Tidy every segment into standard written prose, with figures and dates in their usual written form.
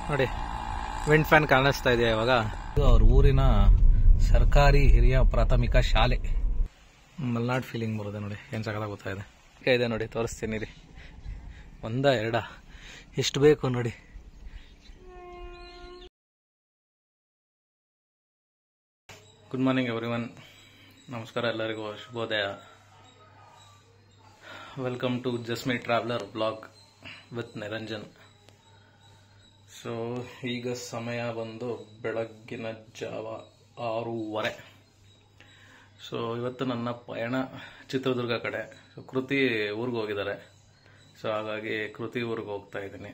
ನೋಡಿ wind fan ಕಾಣಿಸ್ತಾ ಇದೆಯಾ ಇವಾಗ. ಇದು ಅವ್ರ ಊರಿನ ಸರ್ಕಾರಿ ಹಿರಿಯ ಪ್ರಾಥಮಿಕ ಶಾಲೆ. ಮಲ್ನಾಡ್ ಫೀಲಿಂಗ್ ಬರುತ್ತೆ ನೋಡಿ, ಏನು ಸಕಲ ಗೊತ್ತಾ ಇದೆ ನೋಡಿ, ತೋರಿಸ್ತೀನಿ ರೀ. ಒಂದ ಎರಡ ಎಷ್ಟು ಬೇಕು ನೋಡಿ. ಗುಡ್ ಮಾರ್ನಿಂಗ್ ಎವ್ರಿವನ್, ನಮಸ್ಕಾರ ಎಲ್ಲರಿಗೂ, ಶುಭೋದಯ. Welcome to Jasmi traveller blog with Niranjan. So ಈಗ ಸಮಯ ಬಂದು ಬೆಳಗ್ಗಿನ ಜಾವ 6:30. ಸೊ ಇವತ್ತು ನನ್ನ ಪಯಣ ಚಿತ್ರದುರ್ಗ ಕಡೆ. ಸೊ ಕೃತಿ ಊರಿಗೆ ಹೋಗಿದ್ದಾರೆ. ಸೊ ಹಾಗಾಗಿ ಕೃತಿ ಊರಿಗೆ ಹೋಗ್ತಾ ಇದ್ದೀನಿ.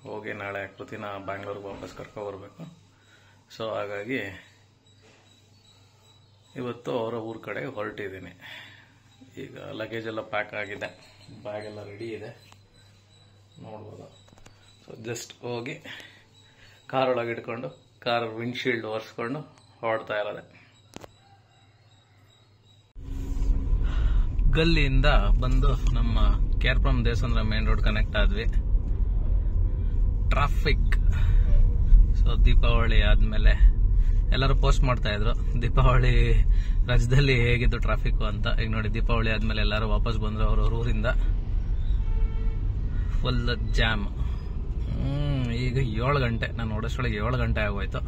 ಹೋಗಿ ನಾಳೆ ಕೃತಿನ ಬ್ಯಾಂಗ್ಳೂರಿಗೆ ವಾಪಸ್ ಕರ್ಕೊಬರ್ಬೇಕು. ಸೊ ಹಾಗಾಗಿ ಇವತ್ತು ಅವರ ಊರ ಕಡೆ ಹೊರಟಿದ್ದೀನಿ. ಈಗ ಲಗೇಜ್ ಎಲ್ಲ ಪ್ಯಾಕ್ ಆಗಿದೆ, ಬ್ಯಾಗ್ ಎಲ್ಲ ರೆಡಿ ಇದೆ, ನೋಡ್ಬೋದು. ಸೊ ಜಸ್ಟ್ ಹೋಗಿ ಕಾರ್ ಒಳಗೆ ಇಟ್ಕೊಂಡು ಕಾರ್ ವಿಂಡ್ಶೀಲ್ಡ್ ಒರೆಸ್ಕೊಂಡು ಹೊರಡ್ತಾ ಇರೋದೆ. ಗಲ್ಲಿಯಿಂದ ಬಂದು ನಮ್ಮ ಕೇರ್ಪುರಂ ದೇವಸ್ಥಾನ ಮೇನ್ ರೋಡ್ ಕನೆಕ್ಟ್ ಆದ್ವಿ. ಟ್ರಾಫಿಕ್. ಸೊ ದೀಪಾವಳಿ ಆದ್ಮೇಲೆ ಎಲ್ಲರೂ ಪೋಸ್ಟ್ ಮಾಡ್ತಾ ಇದ್ರು ದೀಪಾವಳಿ ರಾಜ್ಯದಲ್ಲಿ ಹೇಗಿದ್ದು ಟ್ರಾಫಿಕ್ ಅಂತ. ಈಗ ನೋಡಿ, ದೀಪಾವಳಿ ಆದ್ಮೇಲೆ ಎಲ್ಲರೂ ವಾಪಸ್ ಬಂದ್ರು ಅವ್ರವ್ರ ಊರಿಂದ. Full jam. ಈಗ 7 ಗಂಟೆ, ನಾನು ನೋಡೋಷ್ಟೊಳಗೆ 7 ಗಂಟೆ ಆಗೋಯ್ತು.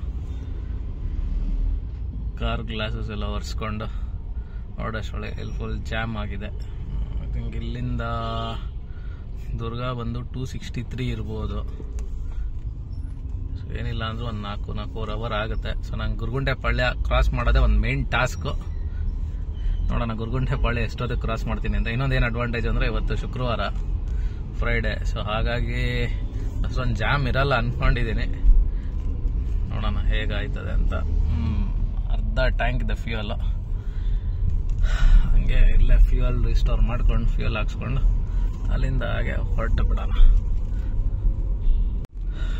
ಕಾರ್ ಗ್ಲಾಸಸ್ ಎಲ್ಲ ಒರೆಸ್ಕೊಂಡು ನೋಡೋಷ್ಟೊಳಗೆ ಇಲ್ಲಿ ಫುಲ್ ಜಾಮ್ ಆಗಿದೆ. ಐ ಥಿಂಕ್ ಇಲ್ಲಿಂದ ದುರ್ಗ ಬಂದು 263 ಇರ್ಬೋದು. ಸೊ ಏನಿಲ್ಲ ಅಂದ್ರೂ ಒಂದು 4-4 ಅವರ್ ಆಗುತ್ತೆ. ಸೊ ನಂಗೆ ಗುರುಗುಂಟೆ ಪಾಳ್ಯ ಕ್ರಾಸ್ ಮಾಡೋದೇ ಒಂದು ಮೇನ್ ಟಾಸ್ಕ್. ನೋಡೋಣ ಗುರುಗುಂಟೆ ಪಾಳ್ಯ ಎಷ್ಟೊತ್ತಿಗೆ ಕ್ರಾಸ್ ಮಾಡ್ತೀನಿ ಅಂತ. ಇನ್ನೊಂದೇನು ಅಡ್ವಾಂಟೇಜ್ ಅಂದರೆ ಇವತ್ತು ಶುಕ್ರವಾರ, ಫ್ರೈಡೇ. ಸೊ ಹಾಗಾಗಿ ಅಷ್ಟೊಂದು ಜಾಮ್ ಇರಲ್ಲ ಅನ್ಕೊಂಡಿದ್ದೀನಿ. ನೋಡೋಣ ಹೇಗಾಯ್ತದೆ ಅಂತ. ಅರ್ಧ ಟ್ಯಾಂಕ್ ಇದೆ ಫ್ಯೂಯಲ್. ಹಂಗೆ ಇಲ್ಲೇ ಫ್ಯೂಯಲ್ ರಿಸ್ಟೋರ್ ಮಾಡ್ಕೊಂಡು ಫ್ಯೂಯಲ್ ಹಾಕ್ಸ್ಕೊಂಡು ಅಲ್ಲಿಂದ ಹಾಗೆ ಹೊರಟು ಬಿಡೋಣ.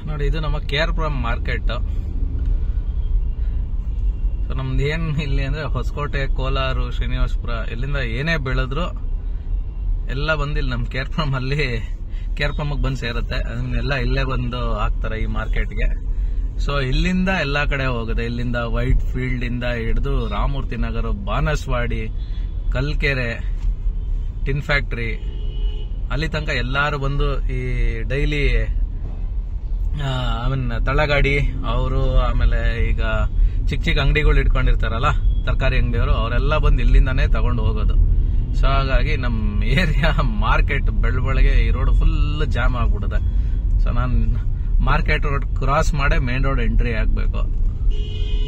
ನೋಡಿ, ಇದು ನಮ್ಮ ಕೇರ್ಪುರಂ ಮಾರ್ಕೆಟ್. ಸೊ ನಮ್ದು ಏನ್ ಇಲ್ಲಿ ಅಂದ್ರೆ ಹೊಸಕೋಟೆ, ಕೋಲಾರ, ಶ್ರೀನಿವಾಸಪುರ, ಇಲ್ಲಿಂದ ಏನೇ ಬೆಳೆದ್ರು ಎಲ್ಲ ಬಂದು ಇಲ್ಲಿ ನಮ್ಮ ಕೇರ್ಪುರಂ ಅಲ್ಲಿ ಕೇರ್ಪುರಮ್ಗೆ ಬಂದು ಸೇರುತ್ತೆ. ಅದನ್ನೆಲ್ಲ ಇಲ್ಲೇ ಬಂದು ಹಾಕ್ತಾರೆ ಈ ಮಾರ್ಕೆಟ್ಗೆ. ಸೊ ಇಲ್ಲಿಂದ ಎಲ್ಲಾ ಕಡೆ ಹೋಗುತ್ತೆ. ಇಲ್ಲಿಂದ ವೈಟ್ ಫೀಲ್ಡ್ ಇಂದ ಹಿಡಿದು ರಾಮಮೂರ್ತಿ ನಗರ, ಬಾನಸವಾಡಿ, ಕಲ್ಕೆರೆ, ಟಿನ್ ಫ್ಯಾಕ್ಟ್ರಿ, ಅಲ್ಲಿ ತನಕ ಎಲ್ಲಾರು ಬಂದು ಈ ಡೈಲಿ ತಳ್ಳಗಾಡಿ ಅವರು, ಆಮೇಲೆ ಈಗ ಚಿಕ್ಕ ಚಿಕ್ಕ ಅಂಗಡಿಗಳು ಇಟ್ಕೊಂಡಿರ್ತಾರಲ್ಲ ತರಕಾರಿ ಅಂಗಡಿಯವರು, ಅವರೆಲ್ಲ ಬಂದು ಇಲ್ಲಿಂದಾನೇ ತಗೊಂಡು ಹೋಗೋದು. ಸೊ ಹಾಗಾಗಿ ನಮ್ಮ ಏರಿಯಾ ಮಾರ್ಕೆಟ್ ಬೆಳಬೆಳಗ್ಗೆ ಈ ರೋಡ್ ಫುಲ್ ಜಾಮ್ ಆಗ್ಬಿಡುತ್ತೆ. ಸೊ ನಾನು ಮಾರ್ಕೆಟ್ ರೋಡ್ ಕ್ರಾಸ್ ಮಾಡೇ ಮೇನ್ ರೋಡ್ ಎಂಟ್ರಿ ಆಗ್ಬೇಕು.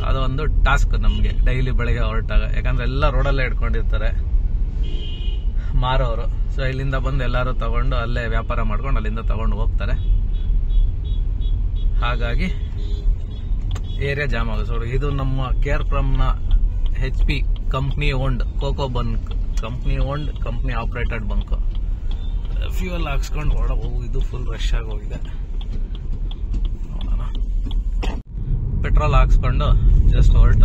ಅದೊಂದು ಟಾಸ್ಕ್ ನಮ್ಗೆ ಡೈಲಿ ಬೆಳಗ್ಗೆ ಹೊರಟಾಗ. ಯಾಕಂದ್ರೆ ಎಲ್ಲ ರೋಡಲ್ಲೇ ಇಟ್ಕೊಂಡಿರ್ತಾರೆ ಮಾರೋರು. ಸೊ ಇಲ್ಲಿಂದ ಬಂದು ಎಲ್ಲಾರು ತಗೊಂಡು ಅಲ್ಲೇ ವ್ಯಾಪಾರ ಮಾಡ್ಕೊಂಡು ಅಲ್ಲಿಂದ ತಗೊಂಡು ಹೋಗ್ತಾರೆ. ಹಾಗಾಗಿ ಏರಿಯಾ ಜಾಮ್ ಆಗುತ್ತೆ. ಸೊ ಇದು ನಮ್ಮ ಕೇರ್ಪುರಂನ HP company owned COCO bunk, company owned, company operated bunk. Fuel ಹಾಕ್ಸ್ಕೊಂಡು ಹೊರಡಬಹುದು. ಇದು ಫುಲ್ ರಶ್ ಆಗಿ ಹೋಗಿದೆ. ನೋಡೋಣ. ಪೆಟ್ರೋಲ್ ಹಾಕ್ಸ್ಕೊಂಡು ಜಸ್ಟ್ ಹೊರಟ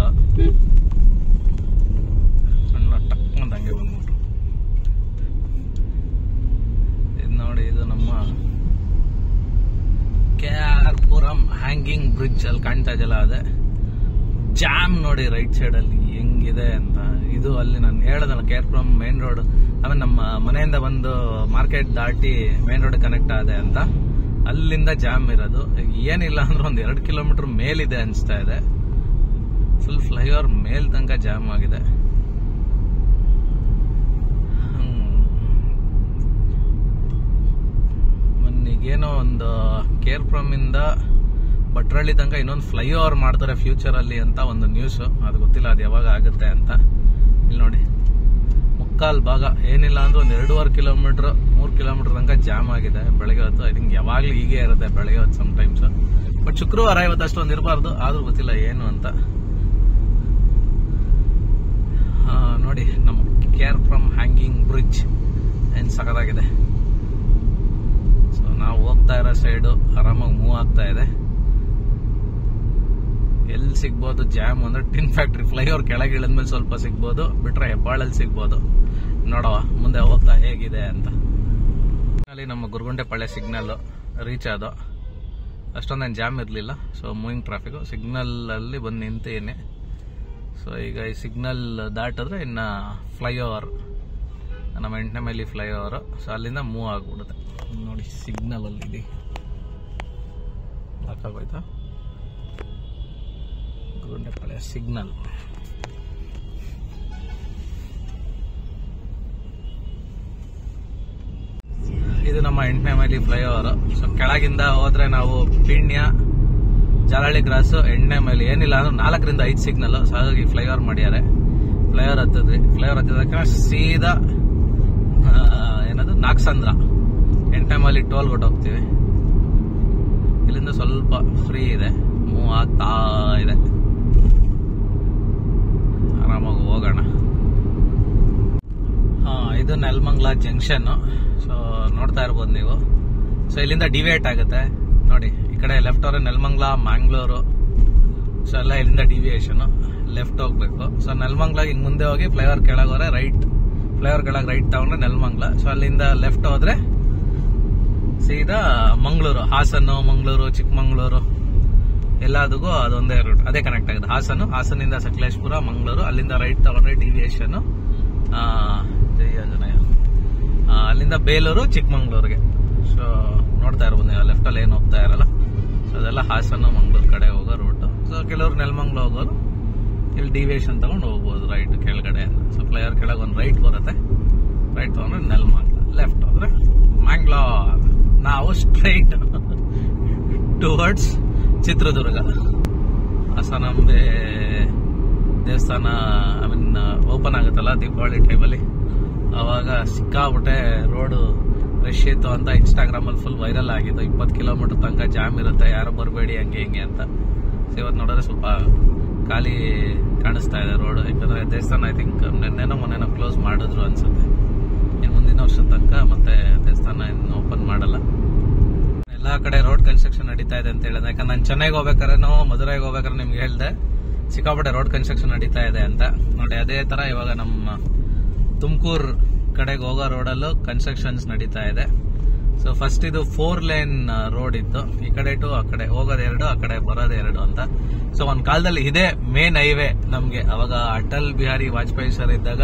ಸಣ್ಣ ಟಕ್ ಅಂತ ಹಂಗೆ ಬಂದ್ಬಿಟ್ರು. ಇದು ನೋಡಿ, ಇದು ನಮ್ಮ ಕೇರ್ಪುರಂ ಹ್ಯಾಂಗಿಂಗ್ ಬ್ರಿಡ್ಜ್. ಅಲ್ಲಿ ಕಾಣ್ತಾ ಇದೆಯಲ್ಲ ಅದೇ ಜಾಮ್. ನೋಡಿ ರೈಟ್ ಸೈಡ್ ಅಲ್ಲಿ ಹೆಂಗಿದೆ ಅಂತ. ಇದು ಅಲ್ಲಿ ನಾನು ಹೇಳದಲ್ಲ ಕೇರ್ಪುರಂ ಮೇನ್ ರೋಡ್, ಆಮೇಲೆ ನಮ್ಮ ಮನೆಯಿಂದ ಬಂದು ಮಾರ್ಕೆಟ್ ದಾಟಿ ಮೇನ್ ರೋಡ್ ಕನೆಕ್ಟ್ ಆದೆ ಅಂತ. ಅಲ್ಲಿಂದ ಜಾಮ್ ಇರೋದು. ಏನಿಲ್ಲ ಅಂದ್ರೆ ಒಂದು 2 ಕಿಲೋಮೀಟರ್ ಮೇಲಿದೆ ಅನ್ಸ್ತಾ ಇದೆ. ಫುಲ್ ಫ್ಲೈಓವರ್ ಮೇಲ್ ತನಕ ಜಾಮ್ ಆಗಿದೆ. ಮೊನ್ನೆಗೇನೋ ಒಂದು ಕೇರ್ಪುರಂ ಇಂದ ಭಟ್ರಳ್ಳಿ ತನಕ ಇನ್ನೊಂದು ಫ್ಲೈಓವರ್ ಮಾಡ್ತಾರೆ ಫ್ಯೂಚರ್ ಅಲ್ಲಿ ಅಂತ ಒಂದು ನ್ಯೂಸ್. ಅದು ಗೊತ್ತಿಲ್ಲ ಅದು ಯಾವಾಗ ಆಗುತ್ತೆ ಅಂತ. ಇಲ್ಲಿ ನೋಡಿ, ಮುಕ್ಕಾಲ್ ಭಾಗ ಏನಿಲ್ಲ ಅಂದ್ರೆ ಒಂದು 2.5 ಕಿಲೋಮೀಟರ್ 3 ಕಿಲೋಮೀಟರ್ ತನಕ ಜಾಮ್ ಆಗಿದೆ ಬೆಳಗ್ಗೆ ಹೊತ್ತು. ಐ ಥಿಂಕ್ ಯಾವಾಗ್ಲೂ ಹೀಗೆ ಇರುತ್ತೆ ಬೆಳಗ್ಗೆ ಹೊತ್ತು ಸಮ್ಟೈಮ್ಸ್. ಬಟ್ ಶುಕ್ರವಾರ ಇವತ್ತು ಅಷ್ಟೊಂದು ಇರಬಾರ್ದು, ಆದ್ರೂ ಗೊತ್ತಿಲ್ಲ ಏನು ಅಂತ. ನೋಡಿ ನಮ್ಮ ಕೇರ್ಪುರಂ ಹ್ಯಾಂಗಿಂಗ್ ಬ್ರಿಡ್ಜ್ ಏನ್ ಸಖತ್ತಾಗಿದೆ. ಸೊ ನಾವು ಹೋಗ್ತಾ ಇರೋ ಸೈಡು ಆರಾಮಾಗಿ ಮೂವ್ ಆಗ್ತಾ ಇದೆ. ಎಲ್ಲಿ ಸಿಗ್ಬೋದು ಜಾಮ್ ಅಂದ್ರೆ ಟಿನ್ ಫ್ಯಾಕ್ಟ್ರಿ ಫ್ಲೈಓವರ್ ಕೆಳಗೆ ಇಳಿದ್ಮೇಲೆ ಸ್ವಲ್ಪ ಸಿಗ್ಬೋದು, ಬಿಟ್ರೆ ಹೆಬ್ಬಾಳಲ್ಲಿ ಸಿಗ್ಬೋದು. ನೋಡವ ಮುಂದೆ ಹೋಗ್ತಾ ಹೇಗಿದೆ ಅಂತ. ಅಲ್ಲಿ ನಮ್ಮ ಗುರುಗುಂಟೆ ಪಾಳ್ಯ ಸಿಗ್ನಲ್ ರೀಚ್ ಆದೋ. ಅಷ್ಟೊಂದೇನು ಜಾಮ್ ಇರಲಿಲ್ಲ. ಸೊ ಮೂವಿಂಗ್ ಟ್ರಾಫಿಕ್ ಸಿಗ್ನಲಲ್ಲಿ ಬಂದು ನಿಂತೇನೆ. ಸೊ ಈಗ ಈ ಸಿಗ್ನಲ್ ದಾಟಿದ್ರೆ ಇನ್ನು ಫ್ಲೈಓವರ್, ನಮ್ಮ 8ನೇ ಮೈಲಿ ಫ್ಲೈಓವರ್. ಸೊ ಅಲ್ಲಿಂದ ಮೂವ್ ಆಗಿಬಿಡುತ್ತೆ ನೋಡಿ. ಸಿಗ್ನಲಲ್ಲಿ ಇದೆ, ಸಾಕಾಗೋಯ್ತಾ ಗುಂಡೆಪಾಳ್ಯ ಸಿಗ್ನಲ್. ಇದು ನಮ್ಮ 8ನೇ ಮೈಲಿ ಫ್ಲೈಓವರ್. ಸೊ ಕೆಳಗಿಂದ ಹೋದ್ರೆ ನಾವು ಪಿಣ್ಯ, ಜಾಲಹಳ್ಳಿ ಕ್ರಾಸು, 8ನೇ ಮೈಲಿ, ಏನಿಲ್ಲ ಅಂದ್ರೆ 4 ರಿಂದ 5 ಸಿಗ್ನಲ್. ಸೊ ಹಾಗಾಗಿ ಫ್ಲೈಓವರ್ ಮಾಡ್ಯಾರೆ. ಫ್ಲೈಓವರ್ ಹತ್ತದ್ವಿ. ಫ್ಲೈಓವರ್ ಹತ್ತಿದ ಸೀದಾ ಏನದು ನಾಗಸಂದ್ರ 8ನೇ ಮೈಲಿ ಟೋಲ್ ಹೋಗ್ತೀವಿ. ಇಲ್ಲಿಂದ ಸ್ವಲ್ಪ ಫ್ರೀ ಇದೆ, ಮೂವ್ ಆಗ್ತಾ ಇದೆ, ಆರಾಮಾಗಿ ಹೋಗೋಣ. ಇದು ನೆಲಮಂಗಲ ಜಂಕ್ಷನ್. ಸೊ ನೋಡ್ತಾ ಇರ್ಬೋದು ನೀವು. ಸೊ ಇಲ್ಲಿಂದ ಡಿವೇಟ್ ಆಗುತ್ತೆ ನೋಡಿ. ಈ ಕಡೆ ಲೆಫ್ಟ್ ಹೋದ್ರೆ ನೆಲಮಂಗಲ, ಮ್ಯಾಂಗ್ಳೂರು. ಸೊ ಎಲ್ಲ ಇಲ್ಲಿಂದ ಡಿವಿಯೇಷನ್, ಲೆಫ್ಟ್ ಹೋಗ್ಬೇಕು. ಸೊ ನೆಲಮಂಗಲ ಹಿಂಗ್ ಮುಂದೆ ಹೋಗಿ ಫ್ಲೈಓವರ್ ಕೆಳಗೆ ಹೋದ್ರೆ ರೈಟ್, ಫ್ಲೈಓವರ್ ಕೆಳಗೆ ರೈಟ್ ತಗೊಂಡ್ರೆ ನೆಲಮಂಗಲ. ಸೊ ಅಲ್ಲಿಂದ ಲೆಫ್ಟ್ ಹೋದ್ರೆ ಸೀದಾ ಮಂಗಳೂರು, ಹಾಸನ, ಮಂಗಳೂರು, ಚಿಕ್ಕಮಂಗ್ಳೂರು ಎಲ್ಲದಕ್ಕೂ ಅದೊಂದೇ ರೂಟ್, ಅದೇ ಕನೆಕ್ಟ್ ಆಗಿದೆ. ಹಾಸನಿಂದ ಸಕಲೇಶ್ಪುರ, ಮಂಗಳೂರು, ಅಲ್ಲಿಂದ ರೈಟ್ ತಗೊಂಡ್ರೆ ಡಿವಿಯೇಷನ್ ಅಲ್ಲಿಂದ ಬೇಲೂರು, ಚಿಕ್ಕಮಂಗ್ಳೂರಿಗೆ. ಸೊ ನೋಡ್ತಾ ಇರ್ಬೋದು ನೀವು, ಲೆಫ್ಟ್ ಅಲ್ಲಿ ಏನು ಹೋಗ್ತಾ ಇರಲ್ಲ. ಸೊ ಅದೆಲ್ಲ ಹಾಸನ, ಮಂಗಳೂರು ಕಡೆ ಹೋಗೋ ರೂಟ್. ಸೊ ಕೆಲವರು ನೆಲಮಂಗಲ ಹೋಗೋರು ಇಲ್ಲಿ ಡಿವಿಯೇಷನ್ ತಗೊಂಡು ಹೋಗ್ಬೋದು ರೈಟ್ ಕೆಳಗಡೆ. ಸೊ ಫ್ಲೈಓವರ್ ಕೆಳಗೆ ಒಂದು ರೈಟ್ ಬರುತ್ತೆ, ರೈಟ್ ತಗೊಂಡ್ರೆ ನೆಲಮಂಗಲ, ಲೆಫ್ಟ್ ಹೋದ್ರೆ ಮ್ಯಾಂಗ್ಳೂರ್. ನಾವು ಸ್ಟ್ರೈಟ್ ಟುವರ್ಡ್ಸ್ ಚಿತ್ರದುರ್ಗ. ಹಾಸನಾಂಬೆ ದೇವಸ್ಥಾನ ಓಪನ್ ಆಗುತ್ತಲ್ಲ ದೀಪಾವಳಿ ಟೈಮಲ್ಲಿ, ಅವಾಗ ಸಿಕ್ಕಾಬಿಟ್ಟೆ ರೋಡು ರಶ್ ಇತ್ತು ಅಂತ ಇನ್ಸ್ಟಾಗ್ರಾಮ್ ಅಲ್ಲಿ ಫುಲ್ ವೈರಲ್ ಆಗಿತ್ತು. 20 ಕಿಲೋಮೀಟರ್ ತನಕ ಜಾಮ್ ಇರುತ್ತೆ, ಯಾರು ಬರಬೇಡಿ ಹಂಗೆ ಹಿಂಗೆ ಅಂತ. ಸೊ ಇವತ್ತು ನೋಡಿದ್ರೆ ಸ್ವಲ್ಪ ಖಾಲಿ ಕಾಣಿಸ್ತಾ ಇದೆ ರೋಡ್. ಯಾಕಂದ್ರೆ ದೇವಸ್ಥಾನ ಐ ಥಿಂಕ್ ಮೊನ್ನೆನೋ ಕ್ಲೋಸ್ ಮಾಡಿದ್ರು ಅನ್ಸುತ್ತೆ. ಇನ್ನು ಮುಂದಿನ ವರ್ಷದ ತನಕ ಮತ್ತೆ ದೇವಸ್ಥಾನ ಇನ್ನು ಓಪನ್ ಮಾಡಲ್ಲ. ಎಲ್ಲಾ ಕಡೆ ರೋಡ್ ಕನ್ಸ್ಟ್ರಕ್ಷನ್ ನಡೀತಾ ಇದೆ ಅಂತ ಹೇಳಿದೆ. ಯಾಕಂದ್ರೆ ನಾನು ಚೆನ್ನೈಗೆ ಹೋಗ್ಬೇಕಾದ್ರೇನೋ ಮಧುರೈಗೆ ಹೋಗ್ಬೇಕಾದ್ರೆ ನಿಮ್ಗೆ ಹೇಳ್ದೆ ಸಿಕ್ಕಾಪಟ್ಟೆ ರೋಡ್ ಕನ್ಸ್ಟ್ರಕ್ಷನ್ ನಡೀತಾ ಇದೆ ಅಂತ. ನೋಡಿ ಅದೇ ತರ ಇವಾಗ ನಮ್ಮ ತುಮಕೂರು ಕಡೆಗೆ ಹೋಗೋ ರೋಡಲ್ಲೂ ಕನ್ಸ್ಟ್ರಕ್ಷನ್ಸ್ ನಡೀತಾ ಇದೆ. ಸೊ ಫಸ್ಟ್ ಇದು 4 ಲೇನ್ ರೋಡ್ ಇತ್ತು, ಈ ಕಡೆ ಟು ಆ ಕಡೆ ಹೋಗೋದು 2, ಆ ಕಡೆ ಬರೋದು 2 ಅಂತ. ಸೊ ಒಂದ್ ಕಾಲದಲ್ಲಿ ಇದೇ ಮೇನ್ ಹೈವೇ ನಮ್ಗೆ. ಅವಾಗ ಅಟಲ್ ಬಿಹಾರಿ ವಾಜಪೇಯಿ ಸರ್ ಇದ್ದಾಗ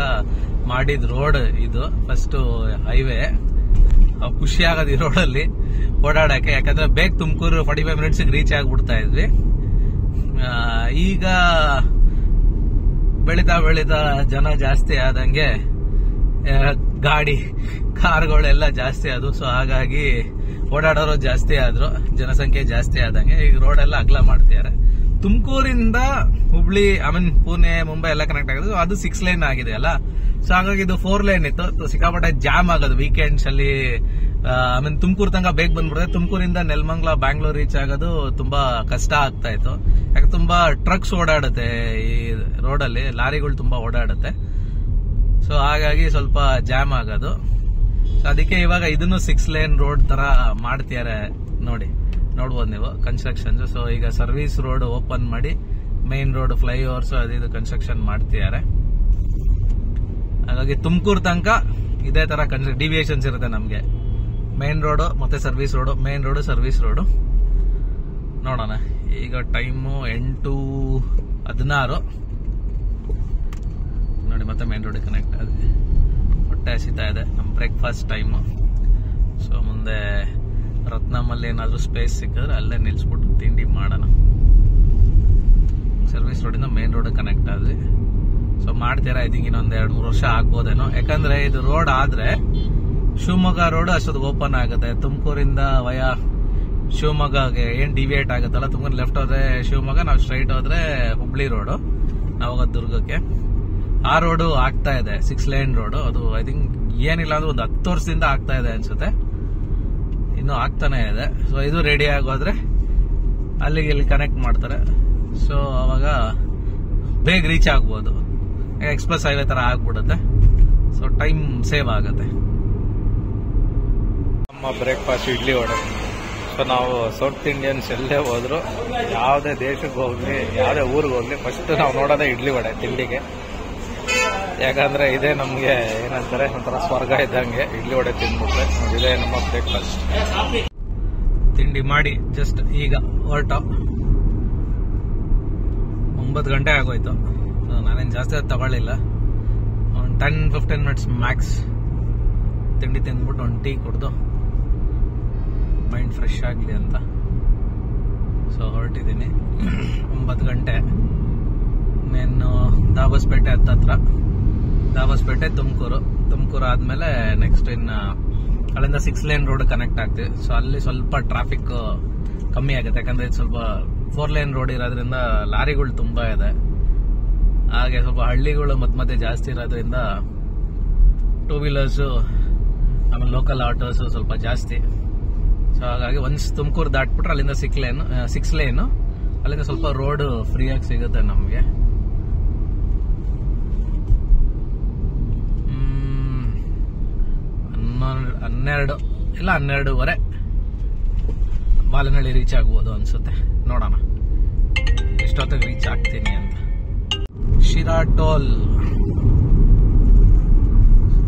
ಮಾಡಿದ ರೋಡ್ ಇದು ಫಸ್ಟ್ ಹೈವೇ. ಖುಷಿ ಆಗೋದು ಈ ರೋಡಲ್ಲಿ ಓಡಾಡಕ್ಕೆ, ಯಾಕಂದ್ರೆ ಬೇಗ ತುಮಕೂರು 45 ಮಿನಿಟ್ಸ್ ರೀಚ್ ಆಗ್ಬಿಡ್ತಾ ಇದ್ವಿ. ಈಗ ಬೆಳೀತಾ ಜನ ಜಾಸ್ತಿ ಆದಂಗೆ ಗಾಡಿ ಕಾರ್ಗಳೆಲ್ಲ ಜಾಸ್ತಿ ಆದವು. ಸೊ ಹಾಗಾಗಿ ಓಡಾಡೋರು ಜಾಸ್ತಿ ಆದ್ರು, ಜನಸಂಖ್ಯೆ ಜಾಸ್ತಿ ಆದಂಗೆ ಈಗ ರೋಡ್ ಎಲ್ಲ ಅಗಲ ಮಾಡ್ತಿದ್ದಾರೆ. ತುಮಕೂರಿಂದ ಹುಬ್ಳಿ, ಪುಣೆ, ಮುಂಬೈ ಎಲ್ಲ ಕನೆಕ್ಟ್ ಆಗೋದು ಅದು 6 ಲೇನ್ ಆಗಿದೆ ಅಲ್ಲ. ಸೊ ಹಾಗಾಗಿ ಇದು 4 ಲೇನ್ ಇತ್ತು. ಸಿಕ್ಕಾಪಟ್ಟೆ ಜಾಮ್ ಆಗೋದು ವೀಕೆಂಡ್ಸ್ ಅಲ್ಲಿ. ತುಮಕೂರು ತನಕ ಬೇಗ ಬಂದ್ಬಿಡುತ್ತೆ. ತುಮಕೂರಿಂದ ನೆಲಮಂಗಲ, ಬ್ಯಾಂಗ್ಳೂರ್ ರೀಚ್ ಆಗೋದು ತುಂಬಾ ಕಷ್ಟ ಆಗ್ತಾ ಇತ್ತು. ಯಾಕೆ ತುಂಬಾ ಟ್ರಕ್ಸ್ ಓಡಾಡುತ್ತೆ ಈ ರೋಡಲ್ಲಿ, ಲಾರಿಗಳು ತುಂಬಾ ಓಡಾಡುತ್ತೆ. ಸೊ ಹಾಗಾಗಿ ಸ್ವಲ್ಪ ಜಾಮ್ ಆಗೋದು. ಸೊ ಅದಕ್ಕೆ ಇವಾಗ ಇದನ್ನು 6 ಲೇನ್ ರೋಡ್ ತರ ಮಾಡ್ತಿದ್ದಾರೆ ನೋಡಿ, ನೋಡ್ಬೋದು ನೀವು ಕನ್ಸ್ಟ್ರಕ್ಷನ್. ಸೊ ಈಗ ಸರ್ವಿಸ್ ರೋಡ್ ಓಪನ್ ಮಾಡಿ ಮೇನ್ ರೋಡ್, ಫ್ಲೈಓವರ್ಸ್ ಅದು ಕನ್ಸ್ಟ್ರಕ್ಷನ್ ಮಾಡ್ತಿದ್ದಾರೆ. ಹಾಗಾಗಿ ತುಮಕೂರು ತನಕ ಇದೇ ತರ ಡಿವಿಯೇಷನ್ಸ್ ಇರುತ್ತೆ ನಮ್ಗೆ. ಮೇನ್ ರೋಡ್ ಮತ್ತೆ service road, main road, service road. ನೋಡೋಣ, ಈಗ ಟೈಮು 8:16 ನೋಡಿ. ಮತ್ತೆ ಮೇನ್ ರೋಡ್ ಕನೆಕ್ಟ್ ಆಗಿದೆ. ಹೊಟ್ಟೆ ಹಸಿತಾ ಇದೆ, ನಮ್ಮ ಬ್ರೇಕ್ಫಾಸ್ಟ್ ಟೈಮು. ಸೊ ಮುಂದೆ ರತ್ನಮಲ್ಲಿ ಏನಾದ್ರೂ ಸ್ಪೇಸ್ ಸಿಕ್ಕಿದ್ರೆ ಅಲ್ಲೇ ನಿಲ್ಸ್ಬಿಟ್ಟು ತಿಂಡಿ ಮಾಡೋಣ. ಸರ್ವಿಸ್ ರೋಡಿಂದ ಮೇನ್ ರೋಡ್ ಕನೆಕ್ಟ್ ಆದ್ವಿ. ಸೊ ಮಾಡ್ತೀರಾ, ಐ ಥಿಂಕ್ ಇನ್ನೊಂದ್ 2-3 ವರ್ಷ ಆಗ್ಬೋದೇನೋ. ಯಾಕಂದ್ರೆ ಇದು ರೋಡ್ ಆದ್ರೆ ಶಿವಮೊಗ್ಗ ರೋಡ್ ಅಷ್ಟೊಂದು ಓಪನ್ ಆಗುತ್ತೆ. ತುಮಕೂರಿಂದ ವಯಾ ಶಿವಮೊಗ್ಗಗೆ ಏನ್ ಡಿವಿಯೇಟ್ ಆಗುತ್ತಲ್ಲ, ತುಮಕೂರು ಲೆಫ್ಟ್ ಹೋದ್ರೆ ಶಿವಮೊಗ್ಗ, ನಾವು ಸ್ಟ್ರೈಟ್ ಹೋದ್ರೆ ಹುಬ್ಳಿ ರೋಡು, ನಾವು ದುರ್ಗಕ್ಕೆ. ಆ ರೋಡು ಆಗ್ತಾ ಇದೆ, 6 ಲೇನ್ ರೋಡ್. ಅದು ಐ ಥಿಂಕ್ ಏನಿಲ್ಲ ಅಂದ್ರೆ ಒಂದು 10 ವರ್ಷದಿಂದ ಆಗ್ತಾ ಇದೆ ಅನ್ಸುತ್ತೆ, ಇನ್ನು ಆಗ್ತಾನೆ ಇದೆ. ಸೊ ಇದು ರೆಡಿ ಆಗೋದ್ರೆ ಅಲ್ಲಿಗೆ ಇಲ್ಲಿ ಕನೆಕ್ಟ್ ಮಾಡ್ತಾರೆ. ಸೊ ಅವಾಗ ಬೇಗ ರೀಚ್ ಆಗ್ಬೋದು, ಎಕ್ಸ್ಪ್ರೆಸ್ ಹೈವೇ ತರ ಆಗ್ಬಿಡುತ್ತೆ. ಸೊ ಟೈಮ್ ಸೇವ್ ಆಗುತ್ತೆ. ನಮ್ಮ ಬ್ರೇಕ್ಫಾಸ್ಟ್ ಇಡ್ಲಿ ವಡೆ. ಸೊ ನಾವು ಸೌತ್ ಇಂಡಿಯನ್ಸ್ ಎಲ್ಲೇ ಹೋದ್ರು, ಯಾವುದೇ ದೇಶಕ್ಕೆ ಹೋಗ್ಲಿ, ಯಾವುದೇ ಊರಿಗೆ ಹೋಗ್ಲಿ, ಫಸ್ಟ್ ನಾವು ನೋಡೋದೇ ಇಡ್ಲಿ ವಡೆ ತಿಂಡಿಗೆ. ಯಾಕಂದ್ರೆ ಇದೇ ನಮ್ಗೆ ಏನಂತಾರೆ, ಒಂಥರ ಸ್ವರ್ಗ ಇದ್ದಂಗೆ ಇಡ್ಲಿ ವಡೆ ತಿಂದ್ಬಿಟ್ರೆ. ಇದೇ ನಮ್ಮ ಬ್ರೇಕ್ಫಾಸ್ಟ್. ತಿಂಡಿ ಮಾಡಿ ಜಸ್ಟ್ ಈಗ ಹೊರಟು. 9 ಗಂಟೆ ಆಗೋಯ್ತು. ನಾನೇನು ಜಾಸ್ತಿ ಹೊತ್ತು ತಗೊಳ್ಳಿಲ್ಲ, ಒಂದು 10-15 ಮಿನಿಟ್ಸ್ ಮ್ಯಾಕ್ಸ್ ತಿಂಡಿ ತಿಂದ್ಬಿಟ್ಟು ಒಂದು ಟೀ ಕುಡ್ದು ಮೈಂಡ್ ಫ್ರೆಶ್ ಆಗಲಿ ಅಂತ ಸೊ ಹೊರಟಿದ್ದೀನಿ. 9 ಗಂಟೆ. నేను ದಾಬಸ್ಪೇಟೆ ಹತ್ತತ್ರ, ದಾಬಸ್ಪೇಟೆ ತುಮಕೂರು ಆದ್ಮೇಲೆ ನೆಕ್ಸ್ಟ್ ಇನ್ನು ಅಲ್ಲಿಂದ 6 ಲೇನ್ ರೋಡ್ ಕನೆಕ್ಟ್ ಆಗ್ತೀವಿ. ಸೊ ಅಲ್ಲಿ ಸ್ವಲ್ಪ ಟ್ರಾಫಿಕ್ ಕಮ್ಮಿ ಆಗುತ್ತೆ, ಯಾಕಂದ್ರೆ ಇದು ಸ್ವಲ್ಪ 4 ಲೇನ್ ರೋಡ್ ಇರೋದ್ರಿಂದ ಲಾರಿಗಳು ತುಂಬಾ ಇದೆ. ಹಾಗೆ ಸ್ವಲ್ಪ ಹಳ್ಳಿಗಳು ಮತ್ತೆ ಜಾಸ್ತಿ ಇರೋದ್ರಿಂದ 2 ವೀಲರ್ಸು ಆಮೇಲೆ ಲೋಕಲ್ ಆಟೋಸು ಸ್ವಲ್ಪ ಜಾಸ್ತಿ. ಸೊ ಹಾಗಾಗಿ ಒನ್ಸ್ ತುಮಕೂರು ದಾಟ್ಬಿಟ್ರೆ ಅಲ್ಲಿಂದ 6 ಲೇನು ಅಲ್ಲಿಂದ ಸ್ವಲ್ಪ ರೋಡ್ ಫ್ರೀಯಾಗಿ ಸಿಗುತ್ತೆ ನಮಗೆ. 12 ಇಲ್ಲ 12:15 ಬಾಲನಹಳ್ಳಿ ರೀಚ್ ಆಗ್ಬೋದು ಅನ್ಸುತ್ತೆ. ನೋಡೋಣ ಎಷ್ಟೊತ್ತಿಗೆ ರೀಚ್ ಆಗ್ತೀನಿ ಅಂತ. ಶಿರಾ ಟೋಲ್,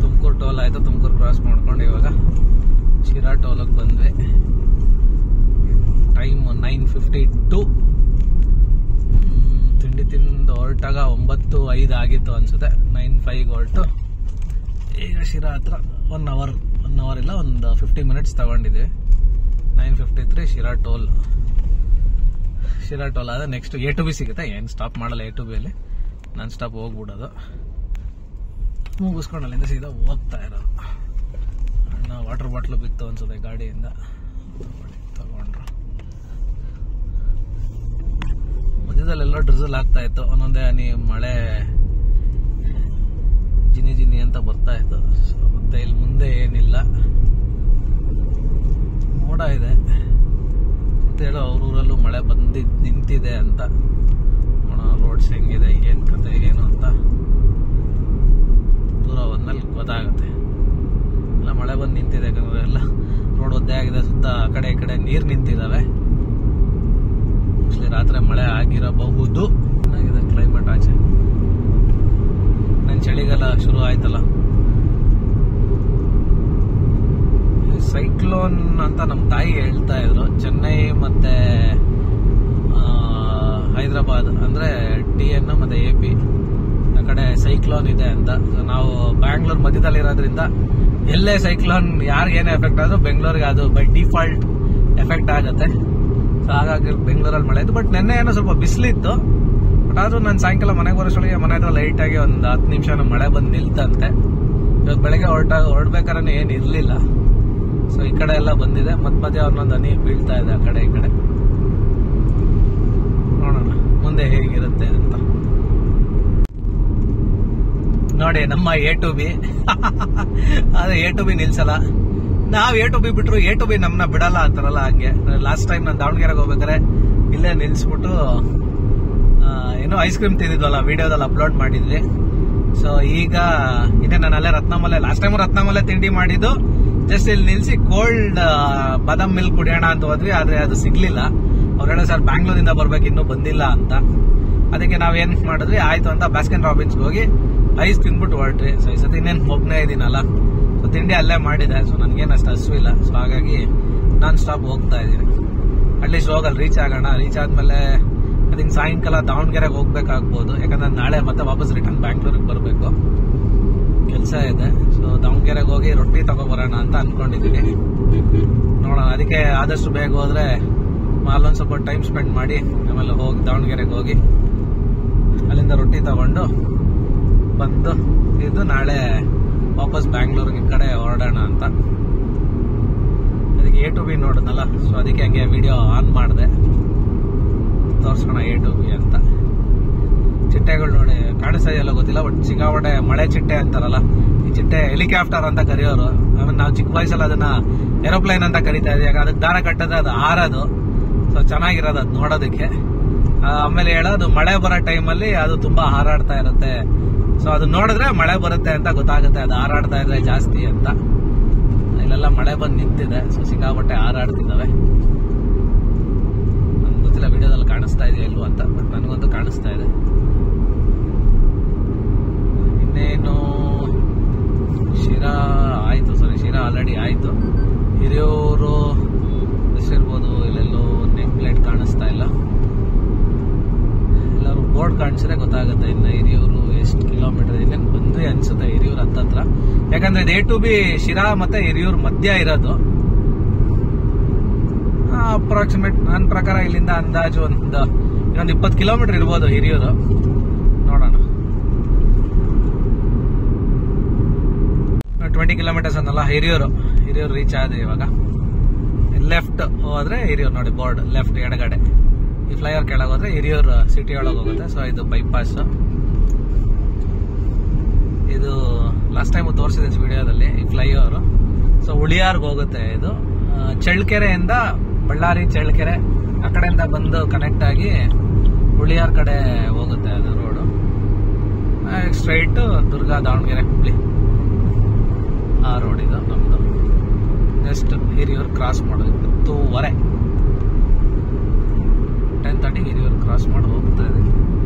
ತುಮಕೂರು ಟೋಲ್ ಆಯ್ತು. ತುಮಕೂರು ಕ್ರಾಸ್ ಮಾಡ್ಕೊಂಡು ಇವಾಗ ಶಿರಾ ಟೋಲಿಗೆ ಬಂದ್ವಿ. ಟೈಮ್ 9:52. ತಿಂಡಿ ತಿಂದು ಹೊರಟಾಗ 9:05 ಆಗಿತ್ತು ಅನ್ಸುತ್ತೆ. 9:05 ಹೊರಟು ಈಗ ಶಿರಾ ಹತ್ರ 1 ಅವರ್ ಇಲ್ಲ, ಒಂದು 50 ಮಿನಿಟ್ಸ್ ತಗೊಂಡಿದ್ವಿ. 9:53 ಶಿರಾ ಟೋಲ್ ಆದ್ರೆ ನೆಕ್ಸ್ಟ್ A2B ಸಿಗುತ್ತೆ. ಏನು ಸ್ಟಾಪ್ ಮಾಡಲ್ಲ A2B ಅಲ್ಲಿ, ನಾನ್ ಸ್ಟಾಪ್ ಹೋಗ್ಬಿಡೋದು. ಮುಗಿಸ್ಕೊಂಡು ಅಲ್ಲಿಂದ ಸೀದಾ ಹೋಗ್ತಾ ಇರೋದು. ಅಣ್ಣ ವಾಟರ್ ಬಾಟ್ಲು ಬಿತ್ತು ಅನ್ಸುತ್ತೆ ಗಾಡಿಯಿಂದ, ತಗೊಂಡ್ರು. ಮಧ್ಯದಲ್ಲೆಲ್ಲ ಡ್ರಿಸಲ್ ಆಗ್ತಾ ಇತ್ತು, ಒಂದೊಂದೇ ಹನಿ ಮಳೆ ಜಿನಿ ಅಂತ ಬರ್ತಾ ಇತ್ತು. ಮತ್ತೆ ಇಲ್ಲಿ ಮುಂದೆ ಏನಿಲ್ಲ, ಮೋಡ ಇದೆ ಅಂತ ಹೇಳೋ ಅವ್ರೂರಲ್ಲೂ ಮಳೆ ನಿಂತಿದೆ ಅಂತ. ರೋಡ್ಸ್ ಹೆಂಗಿದೆ, ಏನ್ ಕತೆ ಏನು ಅಂತ ದೂರ ಹೋದ್ಮೇಲೆ ಗೊತ್ತಾಗುತ್ತೆ. ಎಲ್ಲ ಮಳೆ ಬಂದು ನಿಂತಿದೆ, ಯಾಕಂದ್ರೆ ಎಲ್ಲ ರೋಡ್ ಒದ್ದೆ ಆಗಿದೆ. ಸುತ್ತ ಆ ಕಡೆ ಈ ಕಡೆ ನೀರು ನಿಂತಿದ್ದಾವೆ. ಮೋಸ್ಟ್ಲಿ ರಾತ್ರಿ ಮಳೆ ಆಗಿರಬಹುದು. ಚೆನ್ನಾಗಿದೆ ಕ್ಲೈಮೇಟ್ ಆಚೆ. ನನ್ ಚಳಿಗಾಲ ಶುರು ಆಯ್ತಲ್ಲ. ಸೈಕ್ಲೋನ್ ಅಂತ ನಮ್ಮ ತಾಯಿ ಹೇಳ್ತಾ ಇದ್ರು. ಚೆನ್ನೈ ಮತ್ತೆ ಹೈದರಾಬಾದ್ ಅಂದ್ರೆ TN ಮತ್ತೆ AP ಆ ಕಡೆ ಸೈಕ್ಲೋನ್ ಇದೆ ಅಂತ. ನಾವು ಬ್ಯಾಂಗ್ಳೂರ್ ಮಧ್ಯದಲ್ಲಿ ಇರೋದ್ರಿಂದ ಎಲ್ಲೇ ಸೈಕ್ಲೋನ್ ಯಾರಿಗೇನೇ ಎಫೆಕ್ಟ್ ಆದ್ರೂ ಬೆಂಗಳೂರಿಗೆ ಅದು ಬೈ ಡಿಫಾಲ್ಟ್ ಎಫೆಕ್ಟ್ ಆಗುತ್ತೆ. ಸೊ ಹಾಗಾಗಿ ಬೆಂಗಳೂರಲ್ಲಿ ಮಳೆ ಇತ್ತು. ಬಟ್ ನೆನ್ನೆ ಏನೋ ಸ್ವಲ್ಪ ಬಿಸಿಲಿತ್ತು. ಬಟ್ ಆದ್ರೂ ನಾನು ಸಾಯಂಕಾಲ ಮನೆಗೆ ಬರೋಷ್ಟೊಳಗೆ ಮನೆ ಹತ್ರ ಲೈಟ್ ಆಗಿ ಒಂದು 10 ನಿಮಿಷ ಮಳೆ ಬಂದು ನಿಲ್ತಂತೆ. ಇವತ್ತು ಬೆಳಗ್ಗೆ ಹೊರಡ್ಬೇಕಾದ್ರೆ ಏನು ಇರ್ಲಿಲ್ಲ. ಸೊ ಈ ಕಡೆ ಎಲ್ಲ ಬಂದಿದೆ, ಮಧ್ಯ ಒಂದೊಂದು ಹನಿ ಬೀಳ್ತಾ ಇದೆ ಆ ಕಡೆ ಈ ಕಡೆ. ನೋಡೋಣ ಮುಂದೆ ಹೇಗಿರುತ್ತೆ ಅಂತ. ನೋಡಿ ನಮ್ಮ A2B ಅದೇ A2B ನಿಲ್ಸಲ್ಲ. ನಾವ್ A2B ಬಿಟ್ರು A2B ನಮ್ಮನ್ನ ಬಿಡಲ್ಲ ಅಂತಾರಲ್ಲ, ಹಂಗೆ. ಲಾಸ್ಟ್ ಟೈಮ್ ನಾನು ದಾವಣಗೆರೆಗೆ ಹೋಗ್ಬೇಕಾರೆ ಇಲ್ಲೇ ನಿಲ್ಸ್ಬಿಟ್ಟು ಏನೋ ಐಸ್ ಕ್ರೀಮ್ ತಿಂದಿದ್ವಲ್ಲ, ವಿಡಿಯೋದಲ್ಲಿ ಅಪ್ಲೋಡ್ ಮಾಡಿದ್ವಿ. ಸೊ ಈಗ ಇದೇ ನಾನು ಅಲ್ಲೇ ರತ್ನಮಲೆ, ಲಾಸ್ಟ್ ಟೈಮ್ ರತ್ನಮಲೆ ತಿಂಡಿ ಮಾಡಿದ್ದು. ಜಸ್ಟ್ ಇಲ್ಲಿ ನಿಲ್ಸಿ ಕೋಲ್ಡ್ ಬಾದಾಮ್ ಮಿಲ್ಕ್ ಕುಡಿಯೋಣ ಅಂತ ಹೋದ್ವಿ, ಆದ್ರೆ ಅದು ಸಿಗ್ಲಿಲ್ಲ. ಅವ್ರು ಹೇಳೋ ಸರ್ ಬ್ಯಾಂಗ್ಳೂರಿಂದ ಬರ್ಬೇಕು, ಇನ್ನೂ ಬಂದಿಲ್ಲ ಅಂತ. ಅದಕ್ಕೆ ನಾವೇನ್ ಮಾಡಿದ್ವಿ, ಆಯ್ತು ಅಂತ ಬಾಸ್ಕಿನ್ ರಾಬಿನ್ಸ್ಗೆ ಹೋಗಿ ಐಸ್ ತಿಂದ್ಬಿಟ್ಟು ಹೊರಟ್ರಿ. ಸೊ ಈ ಸತಿ ಇನ್ನೇನು ಹೋಗ್ನೇ ಇದೀನಲ್ಲ, ಸೊ ತಿಂಡಿ ಅಲ್ಲೇ ಮಾಡಿದೆ. ಸೊ ನನ್ಗೇನು ಅಷ್ಟು ಹಸುವಿಲ್ಲ. ಸೊ ಹಾಗಾಗಿ ನಾನ್ ಸ್ಟಾಪ್ ಹೋಗ್ತಾ ಇದ್ದೀನಿ. ಅಟ್ಲೀಸ್ಟ್ ಹೋಗಲ್ ರೀಚ್ ಆಗೋಣ. ರೀಚ್ ಆದ್ಮೇಲೆ ಅದಕ್ಕೆ ಸಾಯಂಕಾಲ ದಾವಣಗೆರೆಗೆ ಹೋಗ್ಬೇಕಾಗ್ಬೋದು, ಯಾಕಂದ್ರೆ ನಾಳೆ ಮತ್ತೆ ವಾಪಸ್ ರಿಟರ್ನ್ ಬ್ಯಾಂಗ್ಳೂರಿಗೆ ಬರಬೇಕು, ಕೆಲಸ ಇದೆ. ಸೊ ದಾವಣಗೆರೆಗೆ ಹೋಗಿ ರೊಟ್ಟಿ ತಗೊಬರೋಣ ಅಂತ ಅನ್ಕೊಂಡಿದ್ದೀನಿ. ನೋಡೋಣ, ಅದಕ್ಕೆ ಆದಷ್ಟು ಬೇಗ ಹೋದ್ರೆ ಅಲ್ಲೊಂದು ಸ್ವಲ್ಪ ಟೈಮ್ ಸ್ಪೆಂಡ್ ಮಾಡಿ ಆಮೇಲೆ ಹೋಗಿ ದಾವಣಗೆರೆಗೆ ಹೋಗಿ ಅಲ್ಲಿಂದ ರೊಟ್ಟಿ ತಗೊಂಡು ಬಂದು ಇದು ನಾಳೆ ವಾಪಸ್ ಬ್ಯಾಂಗ್ಳೂರ್ಗೆ ಈ ಕಡೆ ಹೊರಡೋಣ ಅಂತ. ಅದಕ್ಕೆ A2B ನೋಡಿದ್ನಲ್ಲ, ಸೊ ಅದಕ್ಕೆ ಹಂಗೆ ವಿಡಿಯೋ ಆನ್ ಮಾಡಿದೆ, ತೋರ್ಸೋಣ A2B ಅಂತ. ಚಿಟ್ಟೆಗಳು ನೋಡಿ ಕಾಣಿಸ್ತಾ ಇದೆಯಲ್ಲ ಗೊತ್ತಿಲ್ಲ, ಬಟ್ ಸಿಕ್ಕಾಪಟ್ಟೆ ಮಳೆ ಚಿಟ್ಟೆ ಅಂತಾರಲ್ಲ, ಈ ಚಿಟ್ಟೆ ಹೆಲಿಕಾಪ್ಟರ್ ಅಂತ ಕರೆಯೋರು. ಆಮೇಲೆ ನಾವು ಚಿಕ್ಕ ವಯಸ್ಸಲ್ಲಿ ಅದನ್ನ ಏರೋಪ್ಲೇನ್ ಅಂತ ಕರಿತಾ ಇದ್ವಿ. ಯಾಕೆ ಅದಕ್ಕೆ ದಾರ ಕಟ್ಟದೆ ಅದು ಹಾರೋದು. ಸೊ ಚೆನ್ನಾಗಿರೋದು ಅದು ನೋಡೋದಕ್ಕೆ. ಆಮೇಲೆ ಹೇಳೋದು ಮಳೆ ಬರೋ ಟೈಮಲ್ಲಿ ಅದು ತುಂಬಾ ಹಾರಾಡ್ತಾ ಇರುತ್ತೆ. ಸೊ ಅದು ನೋಡಿದ್ರೆ ಮಳೆ ಬರುತ್ತೆ ಅಂತ ಗೊತ್ತಾಗುತ್ತೆ, ಅದು ಹಾರಾಡ್ತಾ ಇದ್ರೆ ಜಾಸ್ತಿ ಅಂತ. ಇಲ್ಲೆಲ್ಲ ಮಳೆ ಬಂದು ನಿಂತಿದೆ, ಸೊ ಸಿಕ್ಕಾಪಟ್ಟೆ ಹಾರಾಡ್ತಿದ್ದಾವೆ. ನನ್ಗೆ ಗೊತ್ತಿಲ್ಲ ವಿಡಿಯೋದಲ್ಲಿ ಕಾಣಿಸ್ತಾ ಇದೆಯಾ ಇಲ್ವೋ ಅಂತ, ಬಟ್ ನನಗಂತೂ ಕಾಣಿಸ್ತಾ ಇದೆ. ಇನ್ನೇನು ಶಿರಾ ಆಯ್ತು, ಸಾರಿ ಶಿರಾ ಆಲ್ರೆಡಿ ಆಯ್ತು. ಹಿರಿಯೂರು ಎಷ್ಟಿರ್ಬೋದು, ಕಾಣಿಸಿದ್ರೆ ಗೊತ್ತಾಗುತ್ತೆ ಇನ್ನು ಹಿರಿಯೂರು ಎಷ್ಟು ಕಿಲೋಮೀಟರ್ ಇದೆ ಬಂದ್ರೆ ಅನ್ಸುತ್ತೆ ಹಿರಿಯೂರು ಹತ್ತತ್ರ. ಯಾಕಂದ್ರೆ ಇದು A to B ಶಿರಾ ಮತ್ತೆ ಹಿರಿಯೂರು ಮಧ್ಯ ಇರೋದು. ಅಪ್ರಾಕ್ಸಿಮೇಟ್ ನನ್ನ ಪ್ರಕಾರ ಇಲ್ಲಿಂದ ಅಂದಾಜು ಇನ್ನೊಂದು 20 ಕಿಲೋಮೀಟರ್ ಇರ್ಬೋದು ಹಿರಿಯೂರು. ನೋಡೋಣ. 20 ಕಿಲೋಮೀಟರ್ಸ್ ಅನ್ನಲ್ಲ, ಹಿರಿಯೂರು ರೀಚ್ ಆದ್ರೆ ಇವಾಗ. ಲೆಫ್ಟ್ ಹೋದ್ರೆ ಹಿರಿಯೂರು ನೋಡಿ ಬೋರ್ಡ್, ಲೆಫ್ಟ್ ಎಡಗಡೆ. ಈ ಫ್ಲೈಓವರ್ ಕೆಳಗೆ ಹೋದ್ರೆ ಹಿರಿಯೂರು ಸಿಟಿ ಒಳಗೆ ಹೋಗುತ್ತೆ. ಸೊ ಇದು ಬೈಪಾಸ್. ಇದು ಲಾಸ್ಟ್ ಟೈಮ್ ತೋರಿಸಿದೆ ವಿಡಿಯೋದಲ್ಲಿ ಈ ಫ್ಲೈಓವರ್. ಸೊ ಉಳಿಯಾರ್ಗೆ ಹೋಗುತ್ತೆ ಇದು. ಚಳ್ಳಕೆರೆಯಿಂದ ಬಳ್ಳಾರಿ ಚಳ್ಳಕೆರೆ ಆ ಕಡೆಯಿಂದ ಬಂದು ಕನೆಕ್ಟ್ ಆಗಿ ಉಳಿಯಾರ್ ಕಡೆ ಹೋಗುತ್ತೆ ಅದು ರೋಡು. ಸ್ಟ್ರೈಟ್ ದುರ್ಗ ದಾವಣಗೆರೆ ಹುಬ್ಳಿ ಆ ರೋಡ್ ಇದು ನಮ್ದು. ನೆಕ್ಸ್ಟ್ ಹಿರಿಯೂರು ಕ್ರಾಸ್ ಮಾಡೋದು 10:30 10:30 ಹಿರಿಯೂರು ಕ್ರಾಸ್ ಮಾಡಿ ಹೋಗ್ತಾ ಇದೆ.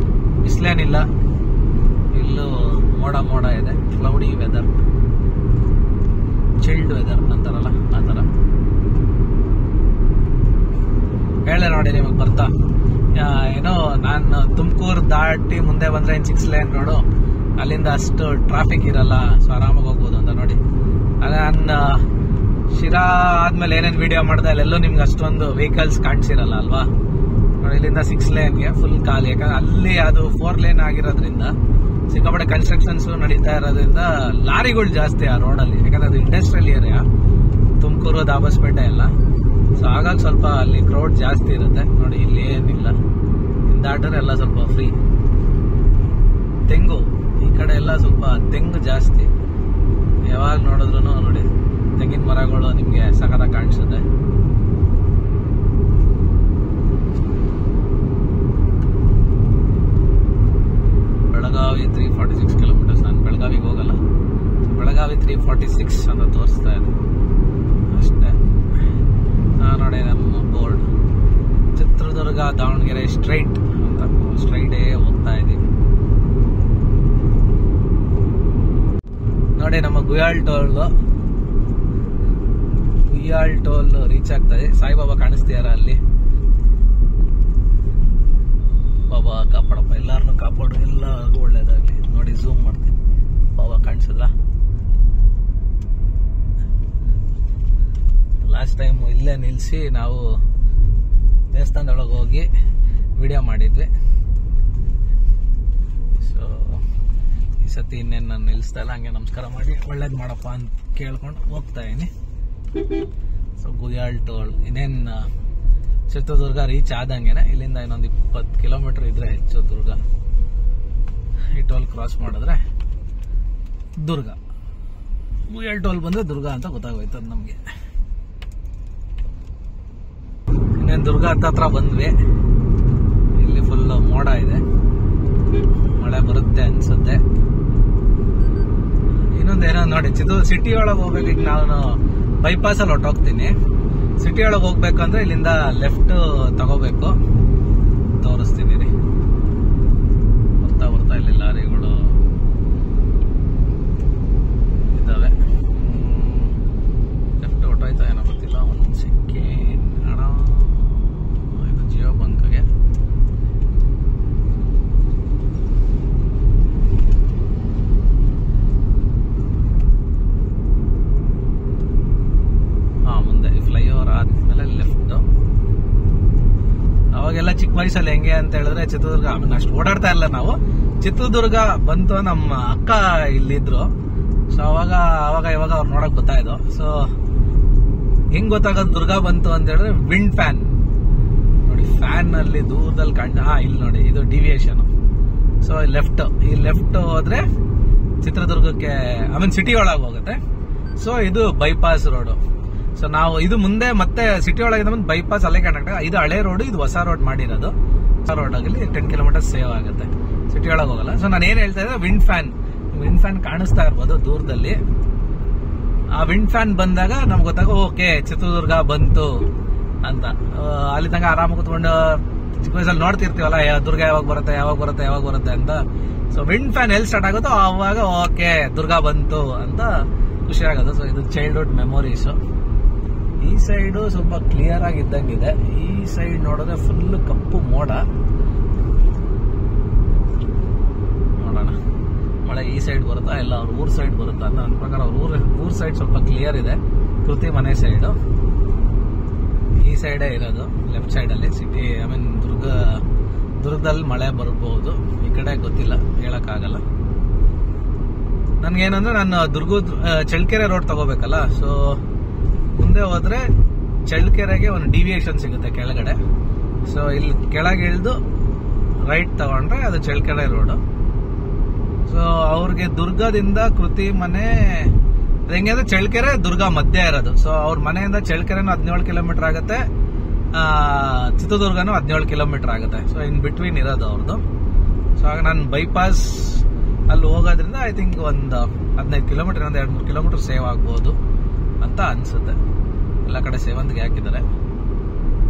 ಬಿಸಿಲೇನಿಲ್ಲ, ಇಲ್ಲೂ ಮೋಡ ಇದೆ. ಕ್ಲೌಡಿ ವೆದರ್, ಚಿಲ್ಡ್ ವೆದರ್ ಅಂತಾರಲ್ಲ ಆ ಥರ. ಹೇಳ ನೋಡಿ ನಿಮಗೆ ಬರ್ತಾ ಏನೋ ನಾನು ತುಮಕೂರು ದಾಟಿ ಮುಂದೆ ಬಂದ್ರೆ 6 ಲೇನ್ ರೋಡು, ಅಲ್ಲಿಂದ ಅಷ್ಟು ಟ್ರಾಫಿಕ್ ಇರಲ್ಲ, ಸೊ ಆರಾಮಾಗಿ ಹೋಗ್ಬೋದು ಅಂತ ನೋಡಿ. ನಾನು ಶಿರಾ ಆದ್ಮೇಲೆ ಏನೇನು ವಿಡಿಯೋ ಮಾಡಿದೆ ಅಲ್ಲೆಲ್ಲೂ ನಿಮ್ಗೆ ಅಷ್ಟೊಂದು ವೆಹಿಕಲ್ಸ್ ಕಾಣಿಸಿರಲ್ಲ ಅಲ್ವಾ. ನೋಡಿ ಇಲ್ಲಿಂದ 6 ಲೇನ್ಗೆ ಫುಲ್ ಖಾಲಿ. ಯಾಕಂದ್ರೆ ಅಲ್ಲಿ ಅದು 4 ಲೇನ್ ಆಗಿರೋದ್ರಿಂದ ಸಿಕ್ಕಾಪಟ್ಟೆ ಕನ್ಸ್ಟ್ರಕ್ಷನ್ಸ್ ನಡೀತಾ ಇರೋದ್ರಿಂದ ಲಾರಿಗಳು ಜಾಸ್ತಿ ಆ ರೋಡಲ್ಲಿ. ಯಾಕಂದ್ರೆ ಅದು ಇಂಡಸ್ಟ್ರಿಯಲ್ ಏರಿಯಾ, ತುಮಕೂರು ದಾಬಸ್ಪೇಟೆ ಎಲ್ಲ. ಸೊ ಹಾಗಾಗಿ ಸ್ವಲ್ಪ ಅಲ್ಲಿ ಕ್ರೌಡ್ ಜಾಸ್ತಿ ಇರುತ್ತೆ. ನೋಡಿ ಇಲ್ಲಿ ಏನಿಲ್ಲ, ದಾಟರೆ ಎಲ್ಲ ಸ್ವಲ್ಪ ಫ್ರೀ. ತೆಂಗು ಈ ಕಡೆ ಎಲ್ಲ ಸ್ವಲ್ಪ ತೆಂಗು ಜಾಸ್ತಿ. ಯಾವಾಗ ನೋಡಿದ್ರು ನೋಡಿ ತೆಂಗಿನ ಮರಗಳು ನಿಮ್ಗೆ ಸಖತ್ತಾಗಿ ಕಾಣಿಸುತ್ತೆ. ಬೆಳಗಾವಿ 346 ಕಿಲೋಮೀಟರ್ಸ್. ನಾನು ಬೆಳಗಾವಿಗೆ ಹೋಗಲ್ಲ, ಬೆಳಗಾವಿ 346 ಅಂತ ತೋರಿಸ್ತಾ ಇದೆ ಅಷ್ಟೇ. ನೋಡಿ ನಮ್ಮ ಬೋರ್ಡ್ ಚಿತ್ರದುರ್ಗ ದಾವಣಗೆರೆ ಸ್ಟ್ರೈಟ್ ಅಂತ, ಸ್ಟ್ರೈಟೇ ಹೋಗ್ತಾ ಇದೀವಿ. ನೋಡಿ ನಮ್ಮ ಗುಯಾಳ್ ಟೋಲ್ ರೀಚ್ ಆಗ್ತದೆ. ಸಾಯಿಬಾಬಾ ಕಾಣಿಸ್ತೀಯಾರ ಅಲ್ಲಿ? ಬಾಬಾ ಕಾಪಾಡಪ್ಪ, ಎಲ್ಲಾರನ್ನು ಕಾಪಾಡು, ಎಲ್ಲರಿಗೂ ಒಳ್ಳೇದಾಗ್ಲಿ. ನೋಡಿ ಝೂಮ್ ಮಾಡ್ತೀನಿ, ಬಾಬಾ ಕಾಣಿಸಿದ್ರ? ಲಾಸ್ಟ್ ಟೈಮ್ ಇಲ್ಲೇ ನಿಲ್ಸಿ ನಾವು ದೇವಸ್ಥಾನದೊಳಗೆ ಹೋಗಿ ವಿಡಿಯೋ ಮಾಡಿದ್ವಿ. ಸೊ ಈ ಸತಿ ಇನ್ನೇನು ನಾನು ನಿಲ್ಲಿಸ್ತಾ ಇಲ್ಲ, ಹಂಗೆ ನಮಸ್ಕಾರ ಮಾಡಿ ಒಳ್ಳೇದು ಮಾಡಪ್ಪ ಅಂತ ಕೇಳ್ಕೊಂಡು ಹೋಗ್ತಾ ಇದೀನಿ. ಸೊ ಗುಯಾಳ್ ಟೋಲ್ ಇನ್ನೇನು ಚಿತ್ರದುರ್ಗ ರೀಚ್ ಆದಂಗೆನೆ, ಇಲ್ಲಿಂದ ಇನ್ನೊಂದು 20 ಕಿಲೋಮೀಟರ್ ಇದ್ರೆ ಹೆಚ್ಚು ದುರ್ಗ. ಈ ಟೋಲ್ ಕ್ರಾಸ್ ಮಾಡಿದ್ರೆ ದುರ್ಗ. ಗುಯಾಳ್ ಟೋಲ್ ಬಂದ್ರೆ ದುರ್ಗ ಅಂತ ಗೊತ್ತಾಗೋಯ್ತದ ನಮ್ಗೆ. ಇನ್ನೇನು ದುರ್ಗ ಹತ್ರ ಬಂದ್ವಿ. ಇಲ್ಲಿ ಫುಲ್ ಮೋಡ ಇದೆ, ಮಳೆ ಬರುತ್ತೆ ಅನ್ಸುತ್ತೆ. ಇನ್ನೊಂದೇನೋ ನೋಡಿ, ಸಿಟಿ ಒಳಗೆ ಹೋಗ್ಬೇಕು. ಈಗ ನಾನು ಬೈಪಾಸ್ ಅಲ್ಲಿ ಹೊಟ್ಟೋಗ್ತೀನಿ. ಸಿಟಿ ಒಳಗೆ ಹೋಗ್ಬೇಕಂದ್ರೆ ಇಲ್ಲಿಂದ ಲೆಫ್ಟ್ ತಗೋಬೇಕು. ತೋರಿಸ್ತೀನಿ ರೀ. ಬರ್ತಾ ಇಲ್ಲಿ ಲಾರಿಗಳು ಇದಾವೆ. ಲೆಫ್ಟ್ ಹೊಟ್ಟೋಯ್ತಾ ಏನೋ ಗೊತ್ತಿಲ್ಲ. ಒಂದು ಸೆಕೆಂಡ್ ಅಣ್ಣ. ಇದು ಜಿಯೋ ಬಂಕ್ಗೆ. ಅವಾಗೆಲ್ಲ ಚಿಕ್ಕ ವಯಸ್ಸಲ್ಲಿ ಹೆಂಗೆ ಅಂತ ಹೇಳಿದ್ರೆ ಚಿತ್ರದುರ್ಗ ಅಷ್ಟು ಓಡಾಡ್ತಾ ಇಲ್ಲ ನಾವು. ಚಿತ್ರದುರ್ಗ ಬಂತು, ನಮ್ಮ ಅಕ್ಕ ಇಲ್ಲಿದ್ರು. ಸೊ ಅವಾಗ ಇವಾಗ ಅವ್ರು ನೋಡಕ್ ಗೊತ್ತಾಯ್ತು. ಸೊ ಹೆಂಗ್ ಗೊತ್ತಾಗೋದು ದುರ್ಗ ಬಂತು ಅಂತ ಹೇಳಿದ್ರೆ ವಿಂಡ್ ಫ್ಯಾನ್ ನೋಡಿ, ಫ್ಯಾನ್ ಅಲ್ಲಿ ದೂರದಲ್ಲಿ ಇಲ್ಲಿ ನೋಡಿ, ಇದು ಡಿವಿಯೇಷನ್. ಸೊ ಈ ಲೆಫ್ಟ್ ಹೋದ್ರೆ ಚಿತ್ರದುರ್ಗಕ್ಕೆ ಸಿಟಿ ಒಳಗೆ ಹೋಗುತ್ತೆ. ಸೊ ಇದು ಬೈಪಾಸ್ ರೋಡ್. ಸೊ ನಾವು ಇದು ಮುಂದೆ ಮತ್ತೆ ಸಿಟಿ ಒಳಗಿಂದ ಬಂದು ಬೈಪಾಸ್ ಅಲ್ಲೇ ಕನೆಕ್ಟ್. ಇದು ಹಳೆ ರೋಡ್, ಇದು ಹೊಸ ರೋಡ್ ಮಾಡಿರೋದು. ಹೊಸ ರೋಡ್ ಆಗಲಿ 10 ಕಿಲೋಮೀಟರ್ ಸೇವ್ ಆಗುತ್ತೆ, ಸಿಟಿ ಒಳಗೆ ಹೋಗಲ್ಲ. ಸೊ ನಾನು ಏನ್ ಹೇಳ್ತಾ ಇದ್ದೆ, ವಿಂಡ್ ಫ್ಯಾನ್ ಕಾಣಿಸ್ತಾ ಇರ್ಬೋದು ದೂರದಲ್ಲಿ. ಆ ವಿಂಡ್ ಫ್ಯಾನ್ ಬಂದಾಗ ನಮ್ಗೆ ಗೊತ್ತಾಗ ಓಕೆ ಚಿತ್ರದುರ್ಗ ಬಂತು ಅಂತ. ಅಲ್ಲಿ ತನಕ ಆರಾಮ ಕೂತ್ಕೊಂಡು ಚಿಕ್ಕ ವಯಸ್ಸಲ್ಲಿ ನೋಡ್ತಿರ್ತೀವಲ್ಲ, ದುರ್ಗ ಯಾವಾಗ ಬರುತ್ತೆ ಅಂತ. ಸೊ ವಿಂಡ್ ಫ್ಯಾನ್ ಎಲ್ಲಿ ಸ್ಟಾರ್ಟ್ ಆಗುತ್ತೋ ಆವಾಗ ಓಕೆ ದುರ್ಗ ಬಂತು ಅಂತ ಖುಷಿ ಆಗೋದು. ಸೊ ಇದು ಚೈಲ್ಡ್ಹುಡ್ ಮೆಮೊರೀಸ್. ಈ ಸೈಡು ಸ್ವಲ್ಪ ಕ್ಲಿಯರ್ ಆಗಿದ್ದಂಗಿದೆ. ಈ ಸೈಡ್ ನೋಡಿದ್ರೆ ಫುಲ್ ಕಪ್ಪು ಮೋಡ. ಮಳೆ ಈ ಸೈಡ್ ಬರುತ್ತಾ ಇಲ್ಲ ಅವ್ರ ಊರ್ ಸೈಡ್ ಬರುತ್ತಾ ಅಂತ ನನ್ನ ಪ್ರಕಾರ ಅವ್ರ ಊರ್ ಸೈಡ್ ಸ್ವಲ್ಪ ಕ್ಲಿಯರ್ ಇದೆ. ಕೃತಿ ಮನೆ ಸೈಡು ಈ ಸೈಡೇ ಇರೋದು, ಲೆಫ್ಟ್ ಸೈಡ್ ಅಲ್ಲಿ ಸಿಟಿ. ಐ ಮೀನ್ ದುರ್ಗದಲ್ಲಿ ಮಳೆ ಬರ್ಬೋದು, ಈ ಕಡೆ ಗೊತ್ತಿಲ್ಲ, ಹೇಳಕ್ಕಾಗಲ್ಲ. ನನ್ಗೇನಂದ್ರೆ ನಾನು ಚಳ್ಳಕೆರೆ ರೋಡ್ ತಗೋಬೇಕಲ್ಲ, ಸೊ ಮುಂದೆ ಹೋದ್ರೆ ಚಳ್ಳಕೆರೆಗೆ ಒಂದು ಡಿವಿಯೇಷನ್ ಸಿಗುತ್ತೆ ಕೆಳಗಡೆ. ಸೊ ಇಲ್ಲಿ ಕೆಳಗೆ ಇಳಿದು ರೈಟ್ ತಗೊಂಡ್ರೆ ಅದು ಚಳ್ಳಕೆರೆ ರೋಡ್. ಸೊ ಅವ್ರಿಗೆ ದುರ್ಗದಿಂದ ಕೃತಿ ಮನೆ ಹೆಂಗೆ ಅಂದ್ರೆ ಚಳ್ಳಕೆರೆ ದುರ್ಗ ಮಧ್ಯ ಇರೋದು. ಸೊ ಅವ್ರ ಮನೆಯಿಂದ ಚಳ್ಳಕೆರೆನೂ 17 ಕಿಲೋಮೀಟರ್ ಆಗುತ್ತೆ, ಚಿತ್ರದುರ್ಗನೂ 17 ಕಿಲೋಮೀಟರ್ ಆಗುತ್ತೆ. ಸೊ ಇನ್ ಬಿಟ್ವೀನ್ ಇರೋದು ಅವ್ರದ್ದು. ಸೊ ಆಗ ನಾನು ಬೈಪಾಸ್ ಅಲ್ಲಿ ಹೋಗೋದ್ರಿಂದ ಐ ಥಿಂಕ್ ಒಂದು 15 ಕಿಲೋಮೀಟರ್, ಒಂದು 2-3 ಕಿಲೋಮೀಟರ್ ಸೇವ್ ಆಗ್ಬೋದು ಅಂತ ಅನ್ಸುತ್ತೆ. ಎಲ್ಲ ಕಡೆ ಸೇವಂತಿಗೆ ಹಾಕಿದ್ದಾರೆ.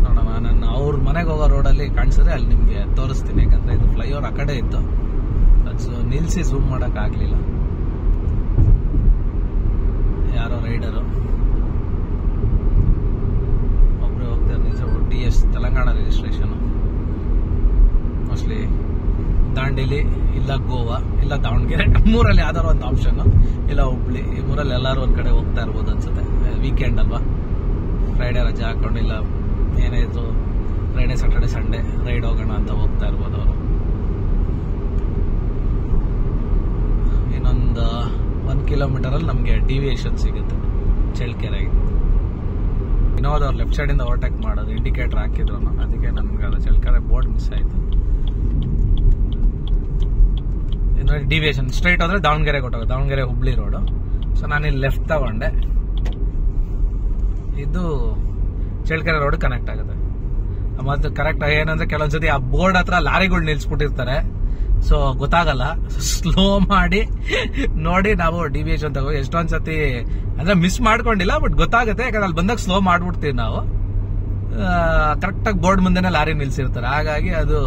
ನೋಡೋಣ, ನಾನು ಅವ್ರ ಮನೆಗೆ ಹೋಗೋ ರೋಡಲ್ಲಿ ಕಾಣಿಸಿದ್ರೆ ಅಲ್ಲಿ ನಿಮಗೆ ತೋರಿಸ್ತೀನಿ. ಯಾಕಂದ್ರೆ ಇದು ಫ್ಲೈಓವರ್ ಆ ಕಡೆ ಇತ್ತು, ಅದು ನಿಲ್ಸಿ ಝೂಮ್ ಮಾಡಕ್ ಆಗ್ಲಿಲ್ಲ. ಯಾರೋ ರೈಡರು ಒಬ್ರು ಹೋಗ್ತಾರೆ. DS Telangana registration, mostly Dandeli ಇಲ್ಲ ಗೋವಾ ಇಲ್ಲ ದಾವಣಗೆರೆ, ಮೂರಲ್ಲಿ ಯಾವ್ದಾರು ಒಂದು ಆಪ್ಷನ್, ಇಲ್ಲ ಹುಬ್ಳಿ. ಈ ಮೂರಲ್ಲಿ ಎಲ್ಲಾರು ಒಂದ್ ಕಡೆ ಹೋಗ್ತಾ ಇರ್ಬೋದು ಅನ್ಸುತ್ತೆ. ವೀಕೆಂಡ್ ಅಲ್ವಾ, ಫ್ರೈಡೆ ರಜೆ ಹಾಕೊಂಡು ಇಲ್ಲ ಏನೇ ಇದ್ರು ಫ್ರೈಡೆ ಸ್ಯಾಟರ್ಡೆ ಸಂಡೇ ರೈಡ್ ಹೋಗೋಣ ಅಂತ ಹೋಗ್ತಾ ಇರ್ಬೋದು ಅವರು. ಇನ್ನೊಂದು 1 ಕಿಲೋಮೀಟರ್ ಅಲ್ಲಿ ನಮ್ಗೆ ಡಿವಿಯೇಷನ್ ಸಿಗುತ್ತೆ ಚಳ್ಳಕೆರೆಗೆ. ಇನ್ನೋದು ಅವ್ರು ಲೆಫ್ಟ್ ಸೈಡ್ ಇಂದ ಓವರ್ಟೇಕ್ ಮಾಡೋದು ಇಂಡಿಕೇಟರ್ ಹಾಕಿದ್ರು, ಅದಕ್ಕೆ ನಮ್ಗೆ ಅದು ಚಳ್ಳಕೆರೆ ಬೋರ್ಡ್ ಮಿಸ್ ಆಯ್ತು. ಡಿವಿಯೇಷನ್ ಸ್ಟ್ರೈಟ್ ಹೋದ್ರೆ ದಾವಣಗೆರೆ ಕೊಟ್ಟೋಗ, ದಾವಣಗೆರೆ ಹುಬ್ಳಿ ರೋಡ್. ಸೊ ನಾನು ಇಲ್ಲಿ ಲೆಫ್ಟ್ ತಗೊಂಡೆ, ಇದು ಚಳ್ಳಕೆರೆ ರೋಡ್ ಕನೆಕ್ಟ್ ಆಗುತ್ತೆ. ಮತ್ತೆ ಕರೆಕ್ಟ್ ಏನಂದ್ರೆ ಕೆಲವೊಂದ್ಸತಿ ಆ ಬೋರ್ಡ್ ಹತ್ರ ಲಾರಿಗಳು ನಿಲ್ಸ್ಬಿಟ್ಟಿರ್ತಾರೆ, ಸೊ ಗೊತ್ತಾಗಲ್ಲ. ಸ್ಲೋ ಮಾಡಿ ನೋಡಿ ನಾವು ಡಿವಿಯೇಷನ್ ತಗೋ. ಎಷ್ಟೊಂದ್ಸತಿ ಅಂದ್ರೆ ಮಿಸ್ ಮಾಡ್ಕೊಂಡಿಲ್ಲ, ಬಟ್ ಗೊತ್ತಾಗುತ್ತೆ. ಯಾಕಂದ್ರೆ ಅಲ್ಲಿ ಬಂದಾಗ ಸ್ಲೋ ಮಾಡ್ಬಿಡ್ತೀವಿ ನಾವು. ಕರೆಕ್ಟಾಗಿ ಬೋರ್ಡ್ ಮುಂದೆನೆ ಲಾರಿ ನಿಲ್ಸಿರ್ತಾರೆ, ಹಾಗಾಗಿ ಅದು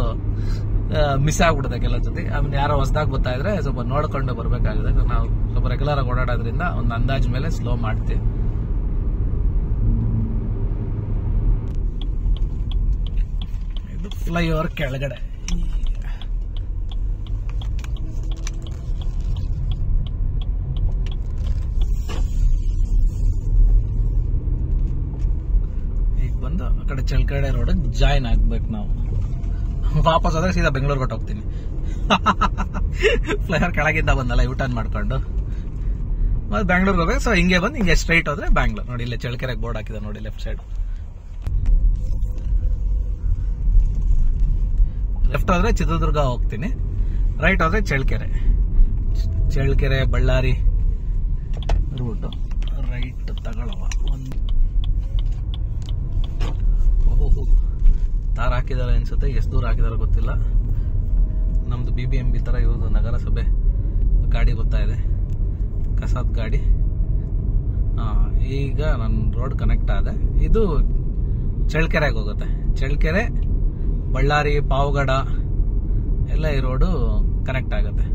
ಮಿಸ್ ಆಗ್ಬಿಡುತ್ತೆ ಕೆಲವೊಂದ್ಸತಿ. ಆಮೇಲೆ ಯಾರೋ ಹೊಸದಾಗಿ ಬರ್ತಾ ಇದ್ರೆ ಸ್ವಲ್ಪ ನೋಡ್ಕೊಂಡು ಬರ್ಬೇಕಾಗಿದೆ. ನಾವು ಸ್ವಲ್ಪ ರೆಗ್ಯುಲರ್ ಆಗಿ ಓಡಾಡೋದ್ರಿಂದ ಒಂದು ಅಂದಾಜ್ ಮೇಲೆ ಸ್ಲೋ ಮಾಡ್ತೀವಿ. ಇದು ಫ್ಲೈಓವರ್ ಕೆಳಗಡೆ. ಈಗ ಬಂದು ಆ ಕಡೆ ಚಳ್ಳಕೆರೆ ರೋಡ್ ಜಾಯಿನ್ ಆಗ್ಬೇಕು ನಾವು. ವಾಪಸ್ ಹೋದ್ರೆ ಸೀದಾ ಬೆಂಗಳೂರು ಕೊಟ್ಟು ಹೋಗ್ತೀನಿ. ಫ್ಲೈಓವರ್ ಕೆಳಗಿಂದ ಬಂದಲ್ಲ ಯೂ ಟರ್ನ್ ಮಾಡ್ಕೊಂಡು ಮತ್ತೆ ಬ್ಯಾಂಗ್ಳೂರ್ಗೆ ಹೋಗ್ಬೇಕು. ಸೊ ಹಿಂಗೆ ಬಂದು ಹಿಂಗೆ ಸ್ಟ್ರೈಟ್ ಹೋದ್ರೆ ಬ್ಯಾಂಗ್ಳೂರ್. ನೋಡಿ ಇಲ್ಲೇ ಚಳ್ಳಕೆರೆಗೆ ಬೋರ್ಡ್ ಹಾಕಿದೆ ನೋಡಿ ಲೆಫ್ಟ್ ಸೈಡ್. ಲೆಫ್ಟ್ ಹೋದ್ರೆ ಚಿತ್ರದುರ್ಗ ಹೋಗ್ತೀನಿ, ರೈಟ್ ಹೋದ್ರೆ ಚಳ್ಳಕೆರೆ ಬಳ್ಳಾರಿ ರೂಟ್. ರೈಟ್ ತಗೊಳವ ಒಂದು ತಾರ್ ಹಾಕಿದಾರೆ ಅನ್ಸುತ್ತೆ, ಎಷ್ಟು ದೂರ ಹಾಕಿದಾರೆ ಗೊತ್ತಿಲ್ಲ. ನಮ್ದು BBMB ತರ ಇರೋದು ನಗರಸಭೆ ಗಾಡಿ ಬರ್ತಾ ಇದೆ, ಕಸದ ಗಾಡಿ. ಈಗ ನನ್ನ ರೋಡ್ ಕನೆಕ್ಟ್ ಆದೆ. ಇದು ಚಳ್ಳಕೆರೆಗೆ ಹೋಗುತ್ತೆ. ಚಳ್ಳಕೆರೆ, ಬಳ್ಳಾರಿ, ಪಾವಗಡ ಎಲ್ಲ ಈ ರೋಡು ಕನೆಕ್ಟ್ ಆಗುತ್ತೆ.